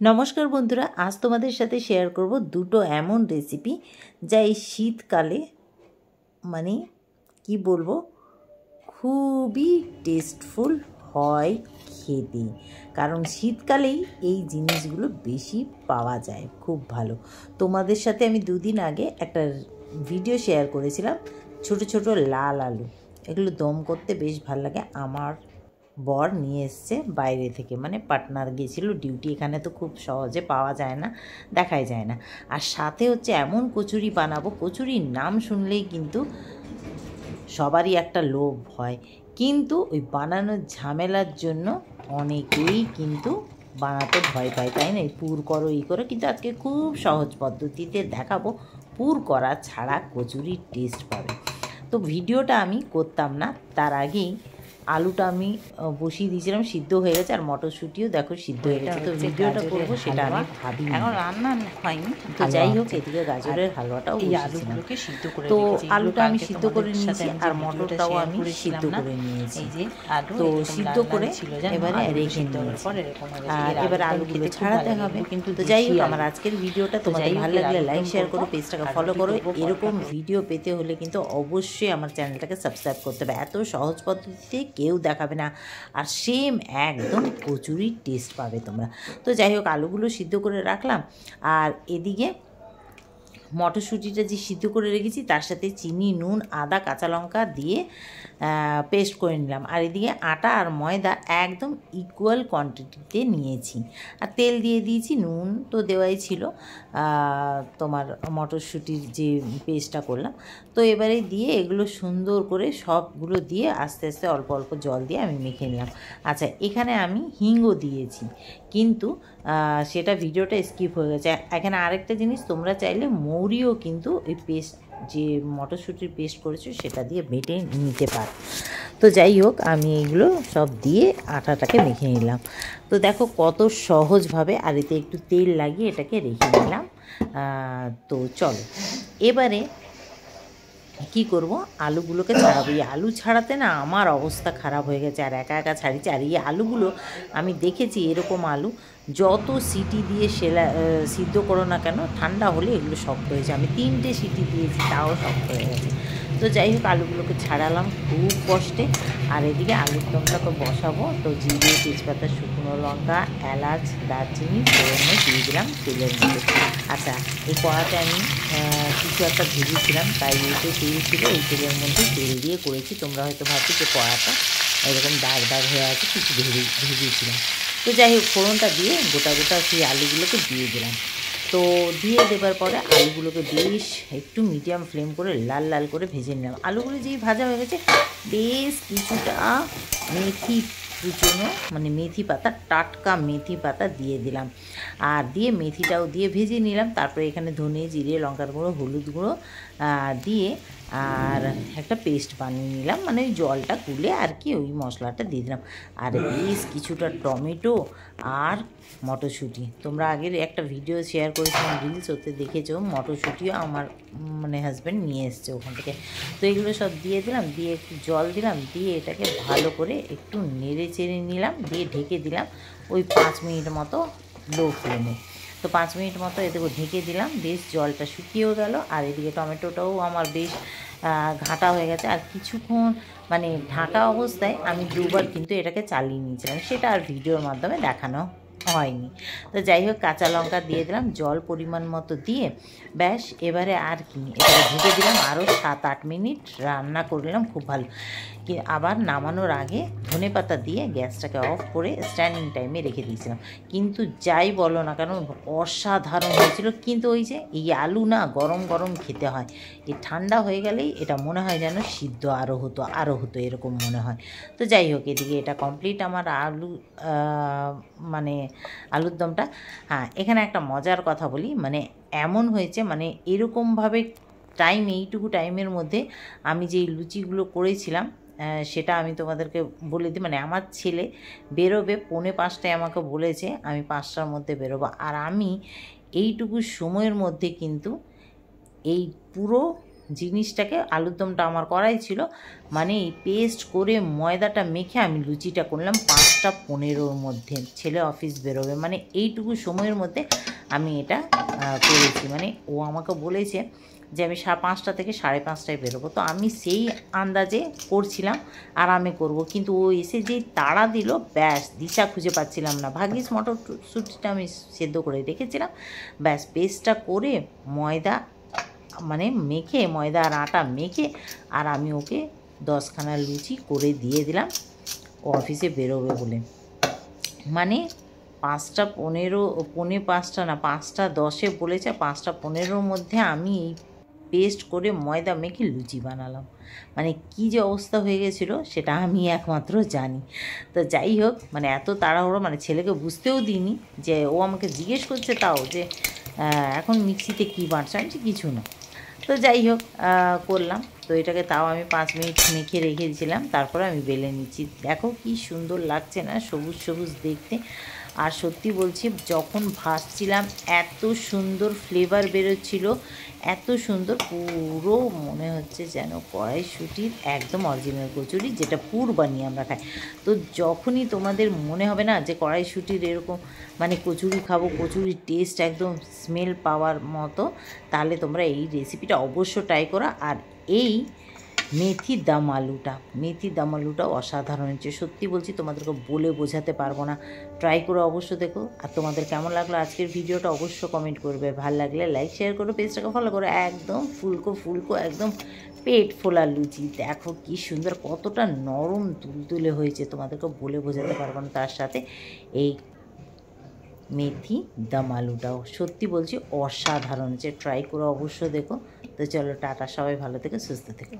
নমস্কার বন্ধুরা, আজ তোমাদের সাথে শেয়ার করব দুটো এমন রেসিপি যা এই শীতকালে মানে কি বলবো খুবই টেস্টফুল হয় খেতে। কারণ শীতকালেই এই জিনিসগুলো বেশি পাওয়া যায়, খুব ভালো। তোমাদের সাথে আমি দুদিন আগে একটা ভিডিও শেয়ার করেছিলাম ছোট ছোট লাল আলু, এগুলো দম করতে বেশ ভালো লাগে। আমার বর নিয়ে এসছে বাইরে থেকে, মানে পার্টনার গিয়েছিল ডিউটি, এখানে তো খুব সহজে পাওয়া যায় না, দেখাই যায় না। আর সাথে হচ্ছে এমন কচুরি বানাবো, কচুরির নাম শুনলেই কিন্তু সবারই একটা লোভ হয়, কিন্তু ওই বানানোর ঝামেলার জন্য অনেকেই কিন্তু বানাতে ভয় পায়, তাই না? পুর করো এই করো, কিন্তু আজকে খুব সহজ পদ্ধতিতে দেখাবো পুর করা ছাড়া কচুরির টেস্ট পাবে। তো ভিডিওটা আমি করতাম না, তার আগেই আলুটা আমি বসিয়ে দিয়েছিলাম, সিদ্ধ হয়ে গেছে, আর মটরশুঁটিও দেখো সিদ্ধ হয়ে গেছে। তো ভিডিওটা করবো সেটা আমি ভাবি, এখন রান্না হয়নি। তো যাই হোক, এদিকে গাজরের হালুয়াটাও আলুগুলোকে সিদ্ধ করে তো আলুটা আমি সিদ্ধ করে নিয়েছি, আর মটরটাও আমি সিদ্ধ করে নিয়েছি। তো সিদ্ধ করে এবারে রেখে নিয়েছি, আর এবার আলুগুলো ছাড়াতে হবে। কিন্তু তো যাই হোক, আমার আজকের ভিডিওটা তোমাদের ভালো লাগলে লাইক শেয়ার করো, পেজটাকে ফলো করো। এরকম ভিডিও পেতে হলে কিন্তু অবশ্যই আমার চ্যানেলটাকে সাবস্ক্রাইব করতে হবে। এত সহজ পদ্ধতিতে কেউ দেখাবে না, আর সেম একদম কচুরির টেস্ট পাবে তোমরা। তো যাই হোক, আলুগুলো সিদ্ধ করে রাখলাম, আর এদিকে মটরশুঁটিটা যে সিদ্ধ করে রেখেছি তার সাথে চিনি, নুন, আদা, কাঁচা লঙ্কা দিয়ে পেস্ট করে নিলাম। আর এদিকে আটা আর ময়দা একদম ইকুয়াল কোয়ান্টিটিতে নিয়েছি, আর তেল দিয়ে দিয়েছি। নুন তো দেওয়াই ছিল, তোমার মটরশুঁটির যে পেস্টটা করলাম। তো এবারে দিয়ে এগুলো সুন্দর করে সবগুলো দিয়ে আস্তে আস্তে অল্প অল্প জল দিয়ে আমি মেখে নিলাম। আচ্ছা, এখানে আমি হিংও দিয়েছি, কিন্তু সেটা ভিডিওটা স্কিপ হয়ে গেছে। এখানে আরেকটা জিনিস, তোমরা চাইলে মৌরিও কিন্তু ওই পেস্ট যে মটরশুঁটির পেস্ট করেছো সেটা দিয়ে বেটে নিতে পারো। তো যাই হোক, আমি এগুলো সব দিয়ে আটাটাকে মেখে নিলাম। তো দেখো কত সহজভাবে, আর এতে একটু তেল লাগিয়ে এটাকে রেখে নিলাম। তো চলো এবারে কি করব, আলুগুলোকে ছাড়াবো। এই আলু ছাড়াতে না আমার অবস্থা খারাপ হয়ে গেছে, আর একা একা ছাড়িয়েছি। আর এই আলুগুলো আমি দেখেছি, এরকম আলু যত সিটি দিয়ে সিদ্ধ করো না কেন, ঠান্ডা হলে এগুলো শক্ত হয়েছে। আমি 3টে সিটি দিয়েছি, তাও শক্ত হয়ে গেছে। তো যাই হোক, আলুগুলোকে ছাড়ালাম খুব কষ্টে। আর এদিকে আলুর দমটা তো বসাবো। তো জিরে, তেজপাতা, শুকনো লঙ্কা, এলাচ, দারচিনি ফোড়নে দিয়ে দিলাম তেলের মধ্যে। আচ্ছা, এই কড়াতে আমি কিছু একটা ভেজেছিলাম, তাই এইতে তেল ছিল, এই তেলের মধ্যে তেল দিয়ে করেছি। তোমরা হয়তো ভাবছো যে কড়াটা এরকম দাগ দাগ হয়ে আছে, কিছু ভেজেছিলাম। তো যাই হোক, ফোড়নটা দিয়ে গোটা গোটা সেই আলুগুলোকে দিয়ে দিলাম। তো দিয়ে দেবার পরে আলুগুলোকে বেশ একটু মিডিয়াম ফ্লেম করে লাল লাল করে ভেজে নিলাম। আলুগুলো যেই ভাজা হয়ে গেছে, বেশ কিছুটা মেথি কুচনো, মানে মেথি পাতা, টাটকা মেথি পাতা দিয়ে দিলাম, আর দিয়ে মেথিটাও দিয়ে ভেজে নিলাম। তারপরে এখানে ধনে, জিরে, লঙ্কার গুঁড়ো, হলুদ গুঁড়ো দিয়ে আর একটা পেস্ট বানিয়ে নিলাম, মানে ওই জলটা গুলে আর কি ওই মশলাটা দিয়ে দিলাম। আর বেশ কিছুটা টমেটো আর মটরশুঁটি, তোমরা আগের একটা ভিডিও শেয়ার করেছিলাম রিলস, ওতে দেখেছো মটরশুঁটিও আমার মানে হাজব্যান্ড নিয়ে এসছে ওখান থেকে। তো এগুলো সব দিয়ে দিলাম, দিয়ে একটু জল দিলাম, দিয়ে এটাকে ভালো করে একটু নেড়ে চেড়ে নিলাম, দিয়ে ঢেকে দিলাম ওই 5 মিনিট মতো লো ফ্লেমে। তো 5 মিনিট মতো এদিকে ঢেকে দিলাম, বেশ জলটা শুকিয়েও গেল। আর এদিকে টমেটোটাও আমার বেশ ঘাঁটা হয়ে গেছে। আর কিছুক্ষণ মানে ঢাকা অবস্থায় আমি দুবার কিন্তু এটাকে চালিয়ে নিয়েছিলাম, সেটা আর ভিডিওর মাধ্যমে দেখানো হয়নি। তো যাই হোক, কাঁচা লঙ্কা দিয়ে দিলাম, জল পরিমাণ মতো দিয়ে ব্যাস এবারে আর কি এটাকে ঢেকে দিলাম, আরও 7-8 মিনিট রান্না করলাম খুব ভালো। আবার নামানোর আগে ধনেপাতা দিয়ে গ্যাসটাকে অফ করে স্ট্যান্ডিং টাইমে রেখে দিয়েছিলাম। কিন্তু যাই বলো না কেন, অসাধারণ হয়েছিল। কিন্তু ওই যে এই আলু না গরম গরম খেতে হয়, এই ঠান্ডা হয়ে গেলেই এটা মনে হয় যেন সিদ্ধ আরও হতো এরকম মনে হয়। তো যাই হোক, এদিকে এটা কমপ্লিট আমার আলু মানে আলুর দমটা। হ্যাঁ, এখানে একটা মজার কথা বলি, মানে এমন হয়েছে, মানে এরকমভাবে এইটুকু টাইমের মধ্যে আমি যেই লুচিগুলো করেছিলাম সেটা আমি তোমাদেরকে বলে দিই। মানে আমার ছেলে বেরোবে 4:45 আমাকে বলেছে, আমি 5টার মধ্যে বেরোবো, আর আমি এইটুকু সময়ের মধ্যে কিন্তু এই পুরো জিনিসটাকে, আলুর দমটা আমার করাই ছিল, মানে এই পেস্ট করে ময়দাটা মেখে আমি লুচিটা করলাম 5টা 15-র মধ্যে। ছেলে অফিস বেরোবে, মানে এইটুকু সময়ের মধ্যে আমি এটা করেছি। মানে ও আমাকে বলেছে যে আমি 5টা থেকে 5:30টায় বেরোবো, তো আমি সেই আন্দাজে করছিলাম আরামে করব, কিন্তু ও এসে যেই তাড়া দিল, ব্যাস দিশা খুঁজে পাচ্ছিলাম না। ভাগ্যিস মটরশুঁটিটা আমি সেদ্ধ করে রেখেছিলাম, ব্যাস পেস্টটা করে ময়দা মানে মেখে, ময়দা আর আটা মেখে, আর আমি ওকে 10খানা লুচি করে দিয়ে দিলাম ও অফিসে বেরোবে বলে। মানে 5টা 15, 5:45 না, 5টা 10-এ বলেছে, 5টা 15-র মধ্যে আমি এই পেস্ট করে ময়দা মেখে লুচি বানালাম। মানে কী যে অবস্থা হয়ে গেছিলো সেটা আমি একমাত্র জানি। তো যাই হোক, মানে এত তাড়াহুড়ো, মানে ছেলেকে বুঝতেও দিইনি, যে ও আমাকে জিজ্ঞেস করছে তাও যে এখন মিক্সিতে কী বাটছো, আমি কিছু না। তো যাই হোক করলাম। তো এটাকে তাও আমি 5 মিনিট মেখে রেখে দিয়েছিলাম, তারপরে আমি বেলে নিচ্ছি। দেখো কি সুন্দর লাগছে না, সবুজ সবুজ দেখতে। আর সত্যি বলছি, যখন ভাজছিলাম এত সুন্দর ফ্লেভার বেরোচ্ছিল, এত সুন্দর, পুরো মনে হচ্ছে যেন কড়াইশুঁটির একদম অরিজিনাল কচুরি, যেটা পুর বানিয়ে আমরা খাই। তো যখনই তোমাদের মনে হবে না যে কড়াইশুঁটির এরকম মানে কচুরি খাবো, কচুরির টেস্ট একদম স্মেল পাওয়ার মতো, তাহলে তোমরা এই রেসিপিটা অবশ্য ট্রাই করো। আর এই মেথি দম আলুটাও অসাধারণ হচ্ছে, সত্যি বলছি, তোমাদেরকে বলে বোঝাতে পারবো না। ট্রাই করে অবশ্য দেখো। আর তোমাদের কেমন লাগলো আজকের ভিডিওটা অবশ্য কমেন্ট করবে। ভালো লাগলে লাইক শেয়ার করো, পেজটাকে ফলো করো। একদম ফুলকো একদম পেট ফোলা লুচি। দেখো কি সুন্দর, কতটা নরম তুলতুলে হয়েছে, তোমাদেরকে বলে বোঝাতে পারবো না। তার সাথে এই মেথি দম আলুটাও সত্যি বলছি অসাধারণ হচ্ছে, ট্রাই করে অবশ্য দেখো। তো চলো টাটা, সবাই ভালো থেকো, সুস্থ থেকো।